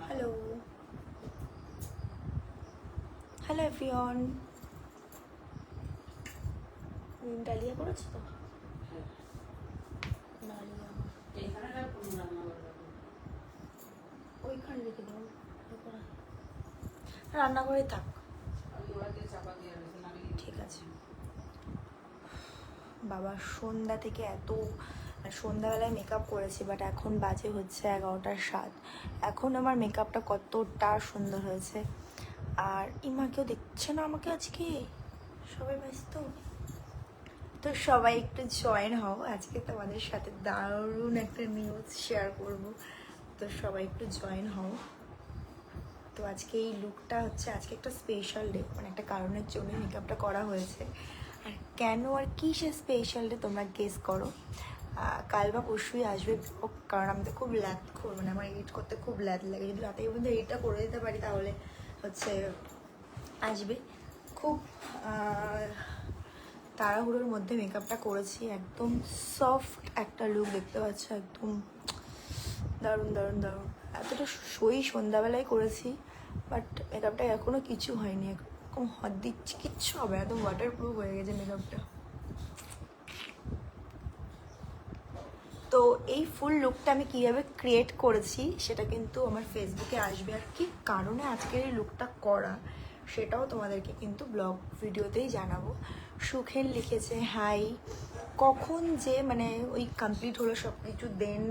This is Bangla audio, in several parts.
হ্যালো হ্যালো এভরিওয়ান, ডালিয়া করেছো তো? ডালিয়া ওইখানে রেখে দাও, রান্নাঘরে থাক। ঠিক আছে বাবা, সন্ধ্যা থেকে সন্ধ্যাবেলায় মেকআপ করেছি, বাট এখন বাজে হচ্ছে 11:07। এখন আমার মেকআপটা কতটা সুন্দর হয়েছে। আর ইমা কেউ দেখছে না আমাকে আজকে, সবাই ব্যস্ত। তো সবাই একটু জয়েন হও, আজকে তোমাদের সাথে দারুণ একটা নিউজ শেয়ার করব। তো সবাই একটু জয়েন হও। তো আজকে এই লুকটা হচ্ছে, আজকে একটা স্পেশাল ডে, মানে একটা কারণের জন্য মেকআপটা করা হয়েছে। আর কেন আর কি সে স্পেশাল ডে তোমরা গেস করো। কাল বা পরশুই আসবে, কারণ আমি তো খুব ল্যাদ খোর, মানে আমার এডিট করতে খুব ল্যাদ লাগে। যদি রাতে পর্যন্ত এডিটটা করে দিতে পারি তাহলে হচ্ছে আসবে। খুব তাড়াহুড়োর মধ্যে মেকআপটা করেছি, একদম সফট একটা লুক দেখতে পাচ্ছ, একদম দারুণ দারুণ দারুণ। এতটা সন্ধ্যাবেলায় করেছি, বাট মেকআপটা এখনও কিছু হয়নি, এরকম হাত দিচ্ছি কিচ্ছু হবে, একদম ওয়াটারপ্রুফ হয়ে গেছে মেকআপটা। তো এই ফুল লুকটা আমি কীভাবে ক্রিয়েট করেছি সেটা কিন্তু আমার ফেসবুকে আসবে, আর কি কারণে আজকের এই লুকটা করা সেটাও তোমাদেরকে কিন্তু ব্লগ ভিডিওতেই জানাবো। সুখেন লিখেছে হাই, কখন যে মানে ওই কমপ্লিট হলো সব কিছু, দেন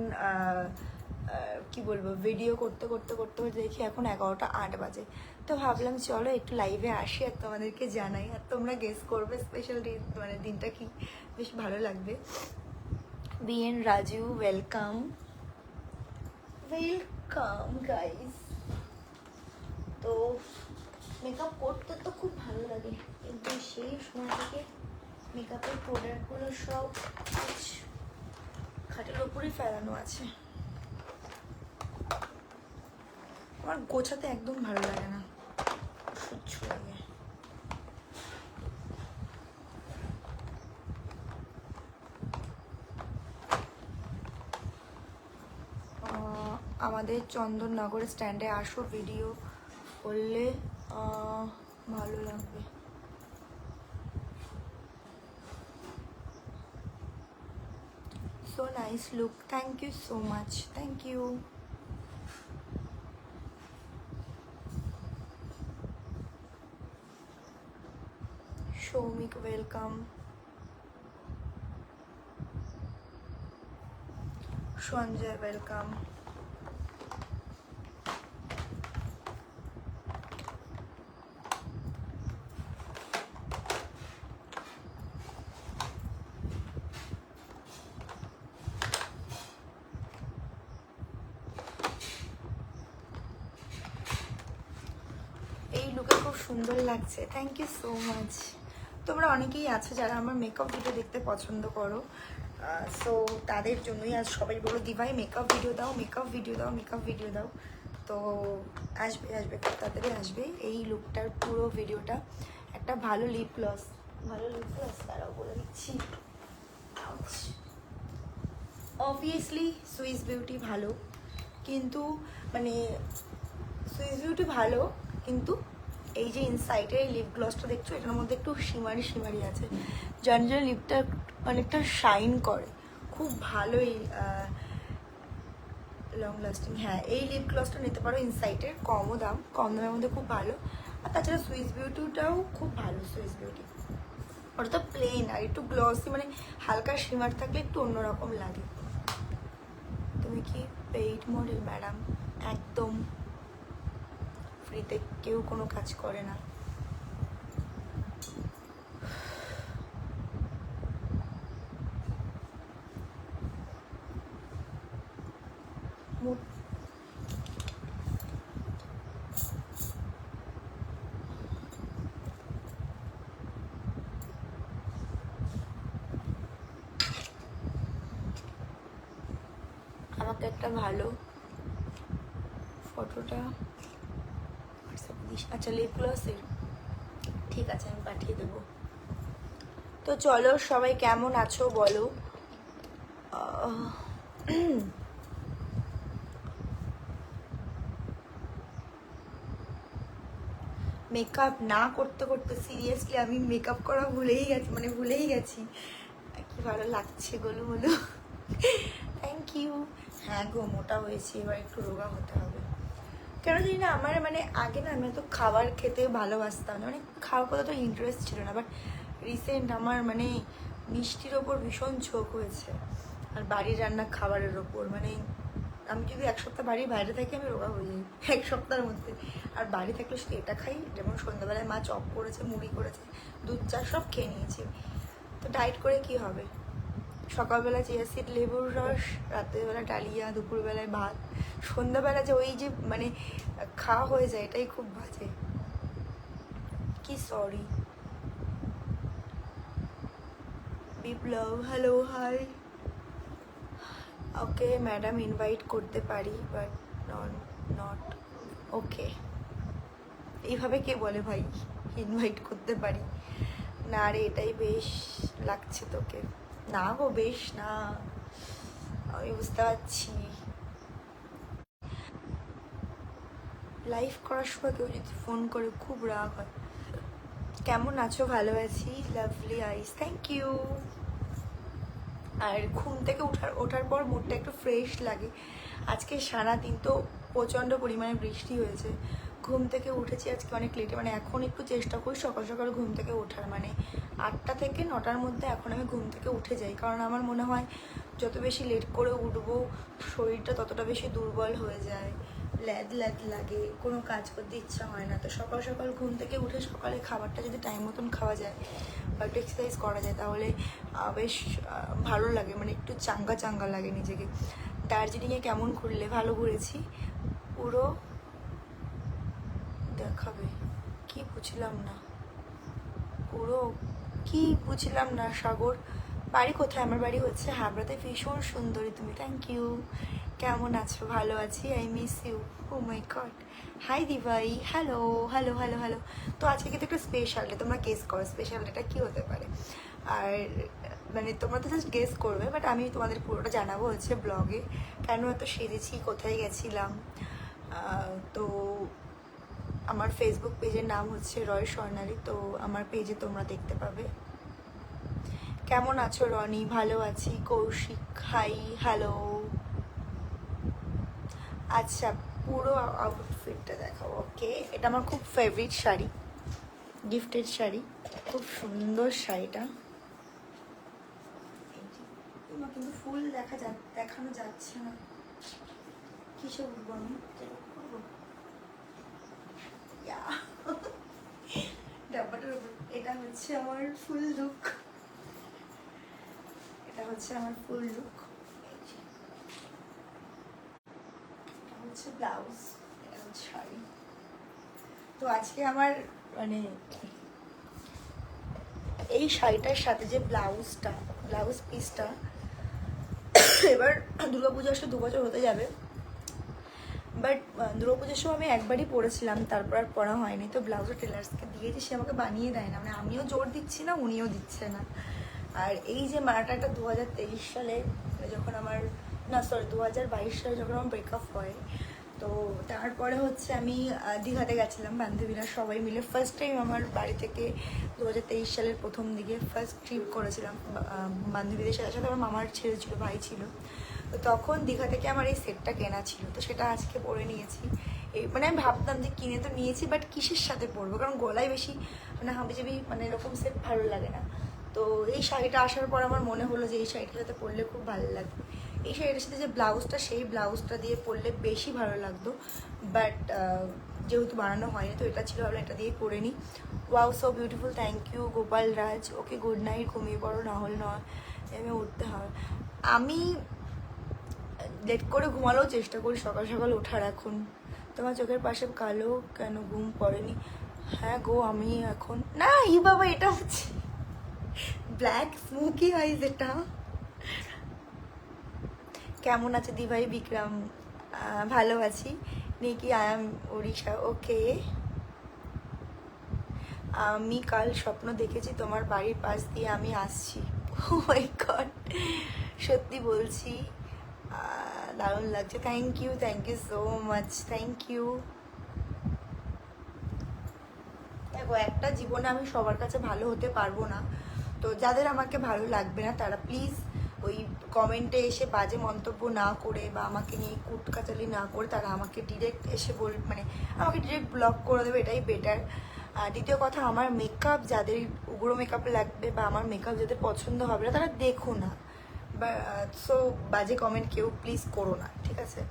কি বলবো, ভিডিও করতে করতে করতে করতে দেখি এখন 11:08 বাজে। তো ভাবলাম চলো একটু লাইভে আসি আর তোমাদেরকে জানাই, আর তোমরা গেস করবে স্পেশাল মানে দিনটা কি, বেশ ভালো লাগবে। BN Raju, welcome welcome guys. তো মেকআপ করতে তো খুব ভালো লাগে, কিন্তু সেই সময় থেকে মেকআপের প্রোডাক্টগুলো সব খাটের ওপরেই ফেলানো আছে। আমার গোছাতে একদম ভালো লাগে না, সহ্য লাগে। আমাদের চন্দননগর স্ট্যান্ডে আসো, ভিডিও করলে ভালো লাগবে। So nice look, thank you so much, thank you. Shomik, welcome. Sanjay, welcome. এই লুকে খুব সুন্দর লাগছে, থ্যাংক ইউ সো মাচ। তোমরা অনেকেই আছো যারা আমার মেকআপ ভিডিও দেখতে পছন্দ করো, সো তাদের জন্যই আজ সবাই বলো দিভাই মেকআপ ভিডিও দাও, মেকআপ ভিডিও দাও, মেকআপ ভিডিও দাও। তো আসবে আসবে, খুব তাড়াতাড়ি আসবে এই লুকটার পুরো ভিডিওটা। একটা ভালো লিপ গ্লস, তারাও বলে দিচ্ছি। অবভিয়াসলি সুইস বিউটি ভালো, কিন্তু মানে সুইস বিউটি ভালো, কিন্তু এই যে ইনসাইডের এই লিপ গ্লসটা দেখছো, এটার মধ্যে একটু শিমারি শিমারি আছে, যার জন্য লিপটা অনেকটা শাইন করে, খুব ভালোই লং লাস্টিং। হ্যাঁ, এই লিপ গ্লসটা নিতে পারো ইনসাইডের, কম দামের মধ্যে খুব ভালো। আর তাছাড়া সুইস বিউটিটাও খুব ভালো, সুইস বিউটি ওটা তো প্লেন, আর একটু গ্লসি, মানে হালকা শিমার থাকলে একটু অন্যরকম লাগে। তুমি কি পেইড মডেল ম্যাডাম? একদম ফ্রিতে কেউ কোনো কাজ করে না। আমাকে একটা ভালো ফটোটা আচ্ছা লিপ গ্লসের, ঠিক আছে আমি পাঠিয়ে দেবো। তো চলো সবাই কেমন আছো বলো। মেকআপ না করতে করতে সিরিয়াসলি আমি মেকআপ করা ভুলেই গেছি, মানে ভুলেই গেছি। কি ভালো লাগছে গোলু গোলু, থ্যাংক ইউ। হ্যাঁ গো, মোটা হয়েছি, এবার একটু রোগা হতে হবে। কেন জানি না, আমার মানে আগে না আমি তো খাবার খেতে ভালোবাসতাম না, মানে খাওয়ার কথা তো ইন্টারেস্ট ছিল না, বাট রিসেন্ট আমার মানে মিষ্টির ওপর ভীষণ ঝোঁক হয়েছে, আর বাড়ির রান্না খাবারের ওপর। মানে আমি যদি এক সপ্তাহ বাড়ির বাইরে থাকি আমি রোগা হয়ে যাই এক সপ্তাহের মধ্যে, আর বাড়ি থাকলে শুধু এটা খাই। যেমন সন্ধ্যাবেলায় মা চপ করেছে, মুড়ি করেছে, দুধ চা সব খেয়ে নিয়েছি। তো ডায়েট করে কি হবে? সকালবেলা চিয়া সিড, লেবুর রস, রাত্রেবেলা ডালিয়া, দুপুরবেলায় ভাত, সন্ধ্যাবেলা যে ওই যে মানে খাওয়া হয়ে যায়, এটাই খুব বাজে। কি sorry Biplab, hello hi. Okay madam, invite করতে পারি বাট নট ওকে। এইভাবে কে বলে ভাই ইনভাইট করতে পারি না? রে এটাই বেশ লাগছে তোকে। না গো বেশ না, আমি বুঝতে পারছি। লাইভ করার সময় কেউ যদি ফোন করে খুব রাগ হয়। কেমন আছো? ভালো আছি, লাভলি আইস, থ্যাংক ইউ। আর ঘুম থেকে ওঠার পর মুডটা একটু ফ্রেশ লাগে। আজকে সারাদিন তো প্রচণ্ড পরিমাণে বৃষ্টি হয়েছে। ঘুম থেকে উঠেছি আজকে অনেক লেটে, মানে এখন একটু চেষ্টা করি সকাল সকাল ঘুম থেকে ওঠার, মানে 8টা থেকে 9টার মধ্যে এখন আমি ঘুম থেকে উঠে যাই। কারণ আমার মনে হয় যত বেশি লেট করে উঠবো শরীরটা ততটা বেশি দুর্বল হয়ে যায়, ল্যাদ ল্যাদ লাগে, কোনো কাজ করতে ইচ্ছা হয় না। তো সকাল সকাল ঘুম থেকে উঠে সকালে খাবারটা যদি টাইম মতন খাওয়া যায় বা একটু এক্সারসাইজ করা যায় তাহলে বেশ ভালো লাগে, মানে একটু চাঙ্গা চাঙ্গা লাগে নিজেকে। দার্জিলিংয়ে কেমন ঘুরলে? ভালো ঘুরেছি। পুরো দেখাবে? কি বুঝলাম না, পুরো কি বুঝলাম না সাগর। বাড়ি কোথায়? আমার বাড়ি হচ্ছে হাবড়াতে। ভীষণ সুন্দরী তুমি, থ্যাংক ইউ। কেমন আছো? ভালো আছি, I miss you. Oh my god, hi দিভাই, হ্যালো হ্যালো হ্যালো হ্যালো। তো আজকে কিন্তু একটা স্পেশাল ডে, তোমরা গেস করো স্পেশাল ডেটা কী হতে পারে। আর মানে তোমরা তো জাস্ট গেস করবে, বাট আমি তোমাদের পুরোটা জানাবো হচ্ছে ব্লগে, কেন এত সেজেছি, কোথায় গেছিলাম। তো আমার ফেসবুক পেজের নাম হচ্ছে রয় স্বর্ণালী, তো আমার পেজে তোমরা দেখতে পাবে। কেমন আছো রনি? ভালো আছি। Koushik hi, hello. আচ্ছা, পুরো আউটফিটটা দেখাবো, ওকে। এটা আমার খুব ফেভারিট শাড়ি, গিফটেড শাড়ি, খুব সুন্দর শাড়িটা। কিন্তু ফুল দেখানো যাচ্ছে না, কিসে উঠবো আমি? ডাব্বাটার উপর। এটা হচ্ছে আমার ফুল লুক, এটা হচ্ছে আমার ফুল লুক। এটা হচ্ছে ব্লাউজ, এটা হচ্ছে শাড়ি। তো আজকে আমার মানে এই শাড়িটার সাথে যে ব্লাউজ পিসটা, এবার দুর্গাপুজো আসলে 2 বছর হতে যাবে, বাট দুর্গাপুজোর সময় আমি একবারই পরেছিলাম, তারপর আর পরা হয়নি। তো ব্লাউজও টেলার্সকে দিয়েছি, সে আমাকে বানিয়ে দেয় না, মানে আমিও জোর দিচ্ছি না, উনিও দিচ্ছে না। আর এই যে মারাটাটা 2023 সালে যখন আমার, না সরি 2022 সালে যখন আমার ব্রেকআপ হয়, তো তারপরে হচ্ছে আমি দীঘাতে গেছিলাম বান্ধবীরা সবাই মিলে। ফার্স্ট টাইম আমার বাড়ি থেকে 2023 সালের প্রথম দিকে ফার্স্ট ট্রিপ করেছিলাম বান্ধবীদের সাথে সাথে। আমার মামার ছেলে ছিল, ভাই ছিল। তো তখন দীঘা থেকে আমার এই সেটটা কেনা ছিল, তো সেটা আজকে পরে নিয়েছি। এই মানে আমি ভাবতাম যে কিনে তো নিয়েছি, বাট কিসের সাথে পরবো, কারণ গলায় বেশি মানে হাবিজাবি মানে এরকম সেট ভালো লাগে না। তো এই শাড়িটা আসার পর আমার মনে হলো যে এই শাড়িটার সাথে পরলে খুব ভালো লাগবে। এই শাড়িটার সাথে যে ব্লাউজটা, সেই ব্লাউজটা দিয়ে পরলে বেশি ভালো লাগতো, বাট যেহেতু বানানো হয়নি তো এটা ছিল, ভাবলাম এটা দিয়ে পরে নিই। Wow so beautiful, thank you Gopal Raj. Okay good night, ঘুমিয়ে পড়ো, না হলে নয় এমনি উঠতে হবে। আমি লেট করে ঘুমালেও চেষ্টা করি সকাল সকাল ওঠার। এখন তোমার চোখের পাশে কালো কেন, ঘুম পড়েনি? হ্যাঁ গো, আমি এখন না, ই বাবা, এটা হচ্ছে ব্ল্যাক স্মোকি আইজ। এটা কেমন আছে দিভাই? বিক্রম ভালো আছি। নিকি আই এম ওড়িশা, ওকে। আমি কাল স্বপ্ন দেখেছি তোমার বাড়ির পাশ দিয়ে আমি আসছি। ও মাই গড, সত্যি বলছি, দারুণ লাগছে। Thank you so much, thank you. দেখো একটা জীবনে আমি সবার কাছে ভালো হতে পারবো না, তো যাদের আমাকে ভালো লাগবে না তারা প্লিজ ওই কমেন্টে এসে বাজে মন্তব্য না করে বা আমাকে নিয়ে কুটকাচালি না করে তারা আমাকে ডিরেক্ট এসে মানে আমাকে ডিরেক্ট ব্লক করে দেবে, এটাই বেটার। আর দ্বিতীয় কথা, আমার মেকআপ যাদের উগ্র মেকআপ লাগবে বা আমার মেকআপ যাদের পছন্দ হবে না তারা দেখো না, বা সো বাজে কমেন্ট কেউ প্লিজ করো না, ঠিক আছে?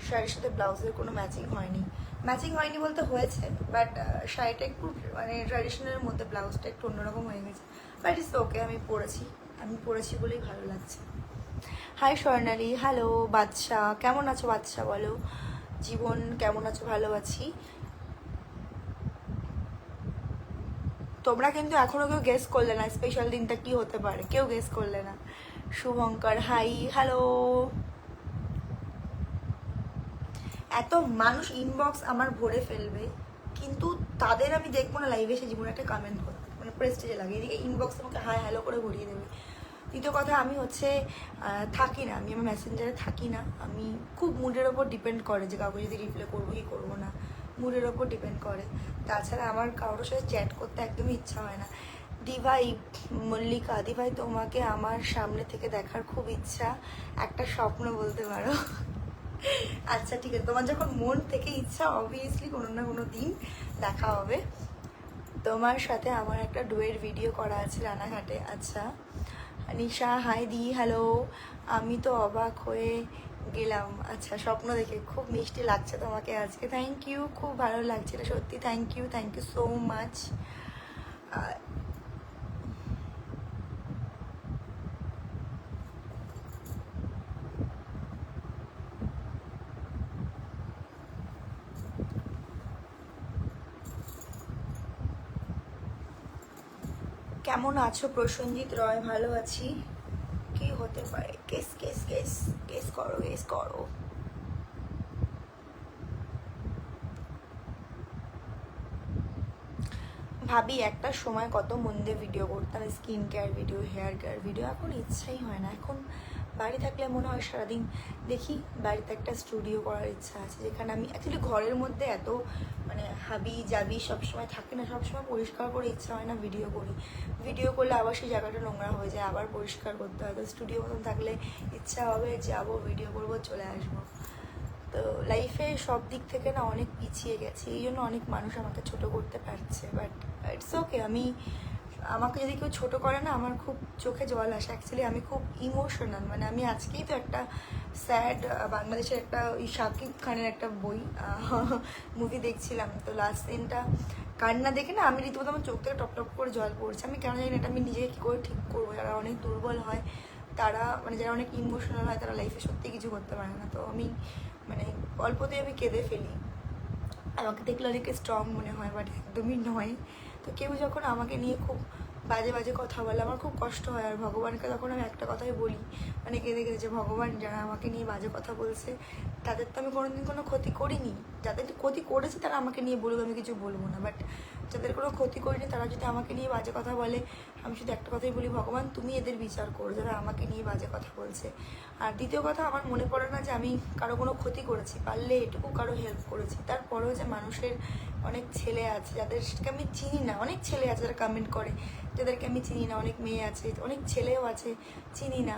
শাড়ির সাথে ব্লাউজের কোনো ম্যাচিং হয়নি, ম্যাচিং হয়নি বলতে হয়েছে, বাট শাড়িটা একটু মানে ট্র্যাডিশনালের মধ্যে ব্লাউজটা একটু অন্যরকম হয়ে গেছে, বাট ইটস ওকে, আমি পরেছি বলেই ভালো লাগছে। হাই স্বর্ণালী, হ্যালো বাদশা, কেমন আছো বাদশা বলো? জীবন কেমন আছো? ভালো আছি। তোমরা কিন্তু এখনো কেউ গেস করলে না স্পেশাল দিনটা কি হতে পারে, কেউ গেস করলে না। Shubhankar hi, hello. এত মানুষ ইনবক্স আমার ভরে ফেলবে, কিন্তু তাদের আমি দেখবো না লাইভে এসে জীবনে একটা কমেন্ট করতে, মানে প্রেস্টিজে লাগে, এদিকে ইনবক্স আমাকে হাই হ্যালো করে ভরিয়ে দেবে। দ্বিতীয় কথা, আমি হচ্ছে থাকি না, আমি আমার মেসেঞ্জারে থাকি না, আমি খুব মুডের ওপর ডিপেন্ড করে যে কাউকে যদি রিপ্লাই করবো কি করবো না, মুডের ওপর ডিপেন্ড করে। তাছাড়া আমার কারোর সাথে চ্যাট করতে একদমই ইচ্ছা হয় না। দিভাই মল্লিকা, দিভাই তোমাকে আমার সামনে থেকে দেখার খুব ইচ্ছা, একটা স্বপ্ন বলতে পারো। আচ্ছা ঠিক আছে, তোমার যখন মন থেকে ইচ্ছা অবভিয়াসলি কোনো না কোনো দিন দেখা হবে। তোমার সাথে আমার একটা ডুয়ের ভিডিও করা আছে রানাঘাটে। আচ্ছা নিশা হাই দি, হ্যালো। আমি তো অবাক হয়ে গেলাম, আচ্ছা স্বপ্ন দেখে, খুব মিষ্টি লাগছে তোমাকে আজকে, থ্যাংক ইউ, খুব ভালো লাগছে এটা সত্যি, থ্যাংক ইউ সো মাচ। কেমন আছো প্রসেনজিৎ রয়? ভালো আছি। কি হতে পারে? কেস কেস কেস কেস করো, কেস করো। ভাবি একটা সময় কত মন দিয়ে ভিডিও করতাম, skin care video, hair care video, এখন ইচ্ছাই হয় না। এখন বাড়ি থাকলে মনে হয় সারাদিন দেখি, বাড়িতে একটা স্টুডিও করার ইচ্ছা আছে, যেখানে আমি অ্যাকচুয়ালি ঘরের মধ্যে এত মানে হাবি জাবি সবসময় থাকে না, সবসময় পরিষ্কার করে ইচ্ছা হয় না ভিডিও করি, ভিডিও করলে আবার সেই জায়গাটা নোংরা হয়ে যায়, আবার পরিষ্কার করতে হয়। তো স্টুডিও মতন থাকলে ইচ্ছা হবে যাবো, ভিডিও করবো, চলে আসবো। তো লাইফে সব দিক থেকে না অনেক পিছিয়ে গেছি, এই জন্য অনেক মানুষ আমাকে ছোট করতে পারছে, বাট ইটস ওকে। আমাকে যদি কেউ ছোট করে না, আমার খুব চোখে জল আসে। অ্যাকচুয়ালি আমি খুব ইমোশনাল, মানে আমি আজকেই তো একটা স্যাড বাংলাদেশের একটা ওই শাকিব খানের একটা বই মুভি দেখছিলাম, তো লাস্ট সিনটা কান্না দেখে না আমি রীতিমতো আমার চোখ থেকে টপ টপ করে জল পড়ছে। আমি কেন জানি না, এটা আমি নিজেকে কী করে ঠিক করবো। যারা অনেক দুর্বল হয় তারা, মানে যারা অনেক ইমোশনাল হয় তারা লাইফে সত্যি কিছু করতে পারে না। তো আমি মানে অল্পতেই আমি কেঁদে ফেলি, আমাকে দেখলে অনেকে স্ট্রং মনে হয়, বাট একদমই নয়। তো কেউ যখন আমাকে নিয়ে খুব বাজে বাজে কথা বলে আমার খুব কষ্ট হয়, আর ভগবানকে তখন আমি একটা কথাই বলি, মানে কেঁদে কেঁদে, যে ভগবান যারা আমাকে নিয়ে বাজে কথা বলছে তাদের তো আমি কোনোদিন কোনো ক্ষতি করিনি, যাদের ক্ষতি করেছে তারা আমাকে নিয়ে বলবে, আমি কিছু বলবো না, বাট যাদের কোনো ক্ষতি করিনি তারা যদি আমাকে নিয়ে বাজে কথা বলে, আমি শুধু একটা কথাই বলি, ভগবান তুমি এদের বিচার করো যারা আমাকে নিয়ে বাজে কথা বলছে। আর দ্বিতীয় কথা, আমার মনে পড়ে না যে আমি কারো কোনো ক্ষতি করেছি, পারলে এটুকু কারো হেল্প করেছি। তারপরেও যে মানুষের অনেক ছেলে আছে যাদেরকে আমি চিনি না, অনেক ছেলে আছে যারা কমেন্ট করে যাদেরকে আমি চিনি না, অনেক মেয়ে আছে, অনেক ছেলেও আছে চিনি না,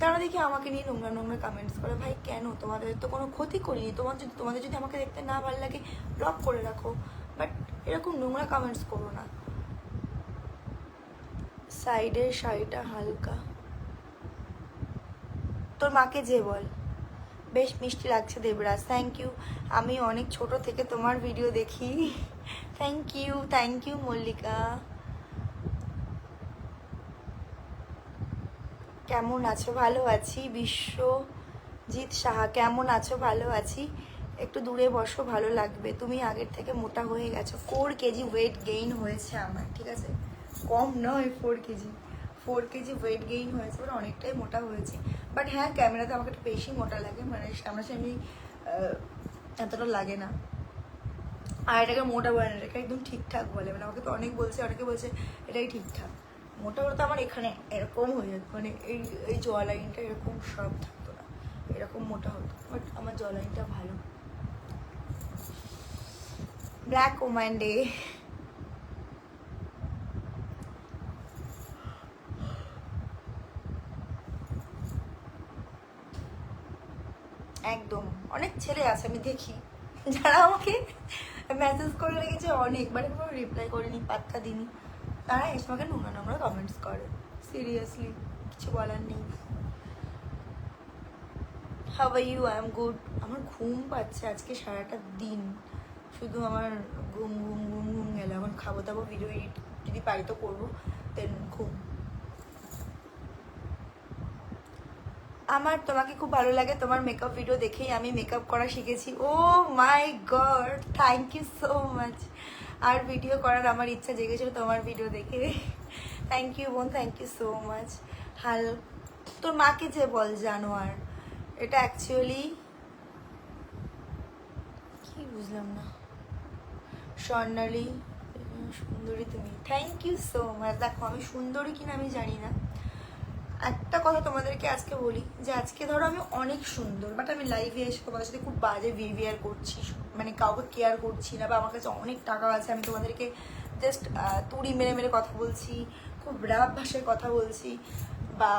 তারা দেখি আমাকে নিয়ে নোংরা নোংরা কমেন্টস করে। ভাই কেন? তোমাদের তো কোনো ক্ষতি করিনি, তোমাদের যদি আমাকে দেখতে না ভালো লাগে ব্লক করে রাখো, বাট এরকম নোংরা কমেন্টস করো না। সাইডের শাড়িটা হালকা, তোর মাকে যে বল। বেশ মিষ্টি লাগছে দেবরাজ, থ্যাংক ইউ। আমি অনেক ছোট থেকে তোমার ভিডিও দেখি, থ্যাংক ইউ মল্লিকা। কেমন আছো? ভালো আছি। বিশ্বজিৎ সাহা, কেমন আছো? ভালো আছি। একটু দূরে বসো, ভালো লাগবে। তুমি আগের থেকে মোটা হয়ে গেছো, 4 কেজি ওয়েট গেইন হয়েছে আমার, ঠিক আছে? কম নয়, 4 কেজি ওয়েট গেইন হয়েছে, মানে অনেকটাই মোটা হয়েছে। বাট হ্যাঁ, ক্যামেরাতে আমাকে একটু বেশি মোটা লাগে, মানে সামনাসামনি এতটা লাগে না। আর এটাকে মোটা বলে না, এটাকে একদম ঠিকঠাক বলে, মানে আমাকে তো অনেকে বলছে এটাই ঠিকঠাক। মোটা হলে তো আমার এখানে এরকম হয়ে যেত, মানে এই জ লাইনটা এরকম সব থাকতো না, এরকম মোটা হতো, বাট আমার জ লাইনটা ভালো। ব্ল্যাক ওম্যান ডে, একদম। অনেক ছেলে আছে আমি দেখি যারা আমাকে মেসেজ করে রেখেছে অনেক, মানে কোনো রিপ্লাই করিনি, পাত্তা দিইনি, তারা এসে আমাকে নোংরা নোংরা কমেন্টস করে। সিরিয়াসলি কিছু বলার নেই। How are you? I am good. আমার ঘুম পাচ্ছে আজকে সারাটা দিন, শুধু আমার ঘুম ঘুম ঘুম ঘুম গেল। এখন খাবো দাবো, ভিডিও এডিট যদি পারি তো করবো, দেন ঘুম। আমার তোমাকে খুব ভালো লাগে, তোমার মেকআপ ভিডিও দেখেই আমি মেকআপ করা শিখেছি। Oh my god, thank you so much. আর ভিডিও করার আমার ইচ্ছা জেগেছিল তোমার ভিডিও দেখে। থ্যাংক ইউ বোন, থ্যাংক ইউ সো মাচ। হাল তোর মাকে যে বল জানোয়ার, এটা অ্যাকচুয়ালি কি বুঝলাম না। স্বর্ণালী সুন্দরী তুমি, থ্যাংক ইউ সো মাচ। দেখো আমি সুন্দরী কিনা আমি জানি না, একটা কথা তোমাদেরকে আজকে বলি যে আজকে ধরো আমি অনেক সুন্দর, বাট আমি লাইভে এসে তোমাদের সাথে খুব বাজে বিহেভিয়ার করছি, মানে কাউকে কেয়ার করছি না, বা আমার কাছে অনেক টাকা আছে, আমি তোমাদেরকে জাস্ট তুড়ি মেরে মেরে কথা বলছি, খুব রাব ভাষায় কথা বলছি, বা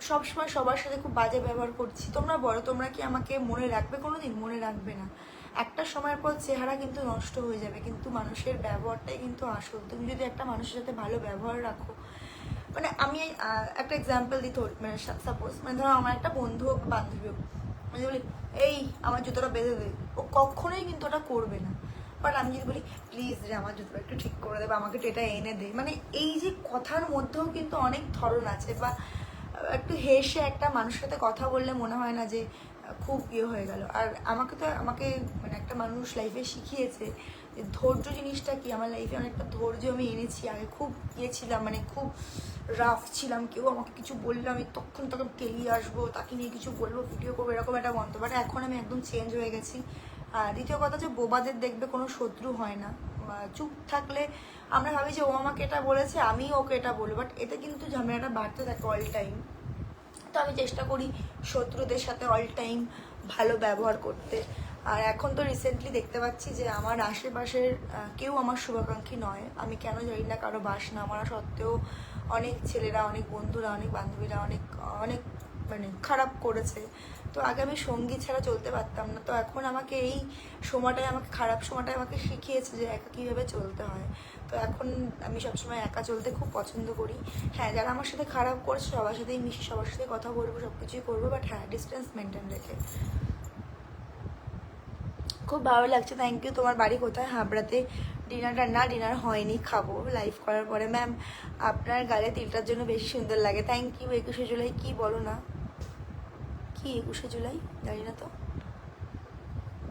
সবসময় সবার সাথে খুব বাজে ব্যবহার করছি। তোমরা বলো, তোমরা কি আমাকে মনে রাখবে? কোনোদিন মনে রাখবে না। একটা সময়ের পর চেহারা কিন্তু নষ্ট হয়ে যাবে, কিন্তু মানুষের ব্যবহারটাই কিন্তু আসল। তুমি যদি একটা মানুষের সাথে ভালো ব্যবহার রাখো, মানে আমি একটা এক্সাম্পল দিই, মানে সাপোজ, মানে ধরো আমার একটা বন্ধু হোক বান্ধবী হোক, আমি বলি এই আমার জুতোটা বেঁধে দে, ও কখনোই কিন্তু ওটা করবে না। বাট আমি যদি বলি প্লিজ রে আমার জুতোটা একটু ঠিক করে দেবে, আমাকে এটা এনে দে, মানে এই যে কথার মধ্যেও কিন্তু অনেক ধরন আছে। বা একটু হেসে একটা মানুষের সাথে কথা বললে মনে হয় না যে খুব ইয়ে হয়ে গেল। আর আমাকে মানে একটা মানুষ লাইফে শিখিয়েছে যে ধৈর্য জিনিসটা কি। আমার লাইফে অনেকটা ধৈর্য আমি এনেছি। আগে খুব ইয়ে ছিলাম, মানে খুব রাফ ছিলাম, কেউ আমাকে কিছু বললে আমি তখন কেলিয়ে আসবো, তাকে নিয়ে কিছু বলবো, ভিডিও করবো, এরকম একটা মন্তব্য। বাট এখন আমি একদম চেঞ্জ হয়ে গেছি। আর দ্বিতীয় কথা যে বোবাদের দেখবে কোনো শত্রু হয় না। চুপ থাকলে আমরা ভাবি যে ও আমাকে এটা বলেছে, আমি ওকে এটা বলবো, বাট এতে কিন্তু ঝামেলাটা বাড়তে থাকে অল টাইম। তো আমি চেষ্টা করি শত্রুদের সাথে অল টাইম ভালো ব্যবহার করতে। আর এখন তো রিসেন্টলি দেখতে পাচ্ছি যে আমার আশেপাশের কেউ আমার শুভাকাঙ্ক্ষী নয়। আমি কেন জানি না, কারো বাস না মারা সত্ত্বেও অনেক ছেলেরা, অনেক বন্ধুরা, অনেক বান্ধবীরা অনেক অনেক মানে খারাপ করেছে। তো আগে আমি সঙ্গী ছাড়া চলতে পারতাম না, তো এখন আমাকে এই সময়টায়, আমাকে খারাপ সময়টায় আমাকে শিখিয়েছে যে একা কীভাবে চলতে হয়। তো এখন আমি সবসময় একা চলতে খুব পছন্দ করি। হ্যাঁ, যারা আমার সাথে খারাপ করছে সবার সাথেই মিশি, সবার সাথে কথা বলবো, সব কিছুই করবো, বাট হ্যাঁ ডিস্টেন্স মেনটেন রেখে। খুব ভালো লাগছে, থ্যাংক ইউ। তোমার বাড়ি কোথায়? হাবড়াতে। ডিনারটা না, ডিনার হয়নি, খাবো লাইভ করার পরে। ম্যাম আপনার গালে তিলটার জন্য বেশি সুন্দর লাগে, থ্যাংক ইউ। 21শে জুলাই কি বলো না, কি 21শে জুলাই জানি না তো।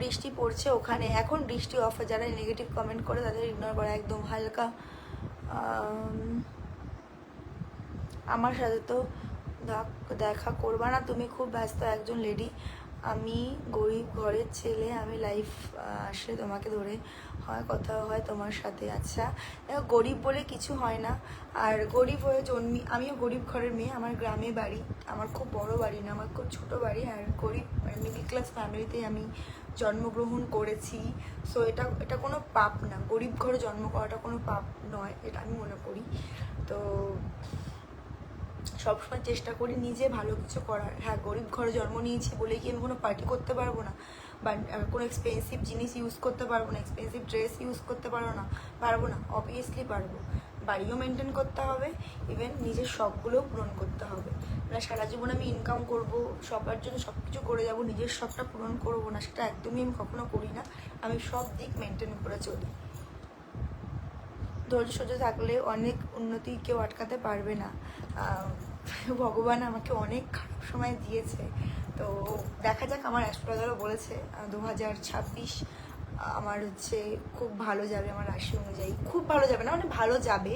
বৃষ্টি পড়ছে ওখানে? এখন বৃষ্টি অফ। যারা নেগেটিভ কমেন্ট করে তাদের ইগনোর করা একদম। হালকা আমার সাথে তো দেখা করবা না, তুমি খুব ব্যস্ত একজন লেডি। আমি গরিব ঘরের ছেলে, আমি লাইফ আসলে তোমাকে ধরে হয় কথা হয় তোমার সাথে। আচ্ছা দেখো, গরিব বলে কিছু হয় না। আর গরিব হয়ে জন্মি, আমিও গরিব ঘরের মেয়ে, আমার গ্রামে বাড়ি, আমার খুব বড় বাড়ি না, আমার খুব ছোটো বাড়ি। আর গরিব মানে মিডিল ক্লাস ফ্যামিলিতেই আমি জন্মগ্রহণ করেছি। সো এটা এটা কোনো পাপ না, গরিব ঘরে জন্ম করাটা কোনো পাপ নয়, এটা আমি মনে করি। তো সবসময় চেষ্টা করি নিজে ভালো কিছু করার। হ্যাঁ, গরিব ঘরে জন্ম নিয়েছি বলে কি আমি কোনো পার্টি করতে পারবো না, বা কোনো এক্সপেন্সিভ জিনিস ইউজ করতে পারবো না, এক্সপেন্সিভ ড্রেস ইউজ করতে পারবো না, অবভিয়াসলি পারবো। বাড়িও মেনটেন করতে হবে, ইভেন নিজের শখগুলোও পূরণ করতে হবে। মানে সারা জীবন আমি ইনকাম করব, সবার জন্য সব কিছু করে যাবো, নিজের শখটা পূরণ করবো না, সেটা একদমই আমি কখনো করি না। আমি সব দিক মেনটেন করে চলি। ধৈর্য সহ্য থাকলে অনেক উন্নতি কেউ আটকাতে পারবে না। ভগবান আমাকে অনেক খারাপ সময় দিয়েছে, তো দেখা যাক। আমার অ্যাস্ট্রোলজারও বলেছে 2026 আমার হচ্ছে খুব ভালো যাবে, আমার রাশি অনুযায়ী খুব ভালো যাবে না, মানে ভালো যাবে।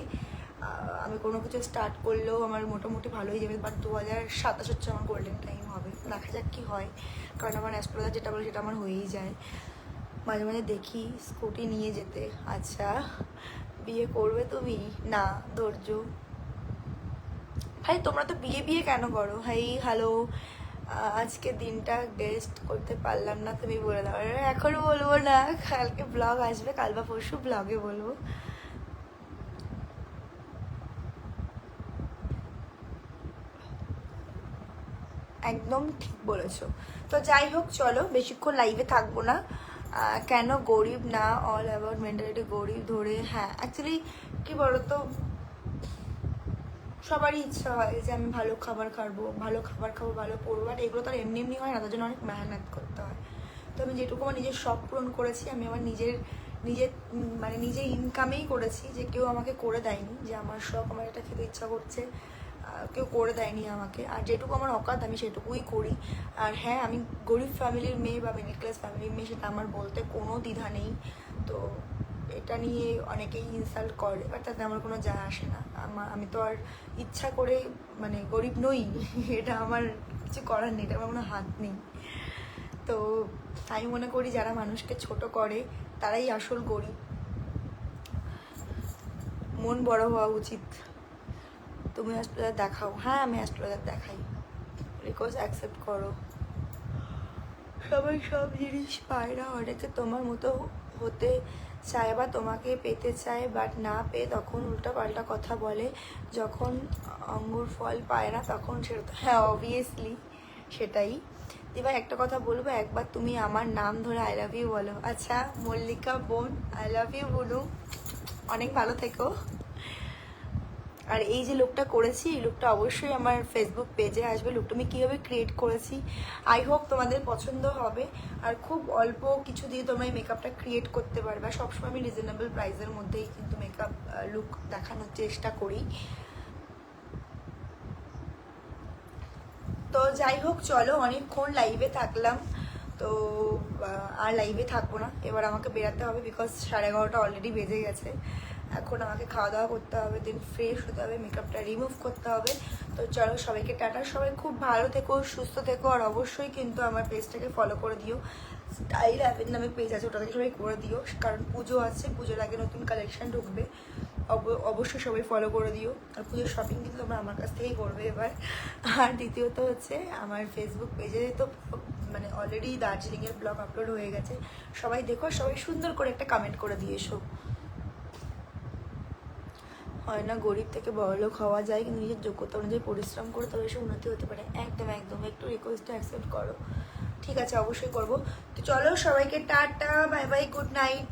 আমি কোনো কিছু স্টার্ট করলেও আমার মোটামুটি ভালোই যাবে, বাট 2027 হচ্ছে আমার গোল্ডেন টাইম হবে। দেখা যাক কী হয়, কারণ আমার অ্যাস্ট্রোলজার যেটা বলে সেটা আমার হয়েই যায়। মাঝে মাঝে দেখি স্কুটি নিয়ে যেতে। আচ্ছা, বিয়ে করবে তুমি? না, ধৈর্য। ভাই তোমরা তো বিয়ে বিয়ে কেন করো? ভাই হ্যালো, আজকে দিনটা বেস্ট করতে পারলাম না, তুমি বলে দাও। এখনো বলবো না, কালকে ব্লগ আসবে, কাল বা পরশু ব্লগে বলবো। একদম ঠিক বলেছো। তো যাই হোক, চলো বেশিক্ষণ লাইভে থাকবো না। কেন গরিব না, অল অ্যাবাউট মেন্টালিটি গরিব ধরে। হ্যাঁ, অ্যাকচুয়ালি কি বলতো, সবারই ইচ্ছা হয় যে আমি ভালো খাবার খাবো, ভালো পড়বো, বাট এগুলো তো আর এমনি এমনি হয় না, তার জন্য অনেক মেহনত করতে হয়। তো আমি যেটুকু আমার নিজের শখ পূরণ করেছি, আমি আমার নিজের নিজের মানে নিজের ইনকামেই করেছি, যে কেউ আমাকে করে দেয়নি। যে আমার শখ, আমার এটা খেতে ইচ্ছা করছে, কেউ করে দেয়নি আমাকে। আর যেটুকু আমার অকাত আমি সেটুকুই করি। আর হ্যাঁ, আমি গরিব ফ্যামিলির মেয়ে বা মিডল ক্লাস ফ্যামিলির মেয়ে, সেটা আমার বলতে কোনো দ্বিধা নেই। তো এটা নিয়ে অনেকেই ইনসাল্ট করে, বাট তাতে আমার কোনো যায় আসে না। আমি তো আর ইচ্ছা করে মানে গরিব নই। এটা আমার কিছু করার নেই, এটা আমার কোনো হাত নেই। তো আমি মনে করি যারা মানুষকে ছোট করে তারাই আসল গরিব। মন বড় হওয়া উচিত। তুমি অ্যাস্ট্রোলজার দেখাও। হ্যাঁ, আমি অ্যাস্ট্রোলজার দেখাই, রিকোয়েস্ট অ্যাকসেপ্ট করো। সবাই সব জিনিস পায় না, অনেকে তোমার মতো হতে চায় বা তোমাকে পেতে চায়, বাট না পেয়ে তখন উল্টা পাল্টা কথা বলে। যখন আঙ্গুর ফল পায় না তখন সেটা, হ্যাঁ অবভিয়াসলি সেটাই। দিবা একটা কথা বলবো, একবার তুমি আমার নাম ধরে আই লাভ ইউ বলো। আচ্ছা মল্লিকা বোন, আই লাভ ইউ বলু, অনেক ভালো থেকো। আর এই যে লুকটা করেছি, এই লুকটা অবশ্যই আমার ফেসবুক পেজে আসবে। লুকটা আমি কীভাবে ক্রিয়েট করেছি, আই হোপ তোমাদের পছন্দ হবে। আর খুব অল্প কিছু দিয়ে তোমরা এই মেকআপটা ক্রিয়েট করতে পারবে। আর সবসময় আমি রিজনেবল প্রাইসের মধ্যেই কিন্তু মেকআপ লুক দেখানোর চেষ্টা করি। তো যাই হোক, চলো অনেকক্ষণ লাইভে থাকলাম, তো আর লাইভে থাকবো না, এবার আমাকে বেরাতে হবে, বিকজ 11:30 অলরেডি বেজে গেছে। এখন আমাকে খাওয়া দাওয়া করতে হবে, দেন ফ্রেশ হতে হবে, মেকআপটা রিমুভ করতে হবে। তো চলো সবাইকে টাটা, সবাই খুব ভালো থেকো, সুস্থ থেকো। আর অবশ্যই কিন্তু আমার পেজটাকে ফলো করে দিও, স্টাইল অ্যাপের নামে পেজ আছে, ওটাকে সবাই করে দিও, কারণ পুজো আছে, পুজোর আগে নতুন কালেকশন ঢুকবে। অবশ্যই সবাই ফলো করে দিও। আর পুজোর শপিং কিন্তু তোমরা আমার কাছ থেকেই করবে এবার। আর দ্বিতীয়ত হচ্ছে আমার ফেসবুক পেজে তো মানে অলরেডি দার্জিলিংয়ের ব্লগ আপলোড হয়ে গেছে, সবাই দেখো, সবাই সুন্দর করে একটা কমেন্ট করে দিয়ে এসো। হয় না গরিব থেকে বড়লোক হওয়া যায়, কিন্তু নিজের যোগ্যতা অনুযায়ী পরিশ্রম করে তবে সে উন্নতি হতে পারে। একদম একদম, একটু রিকোয়েস্টটা অ্যাকসেপ্ট করো। ঠিক আছে, অবশ্যই করবো। তো চলো সবাইকে tata, bye bye, good night.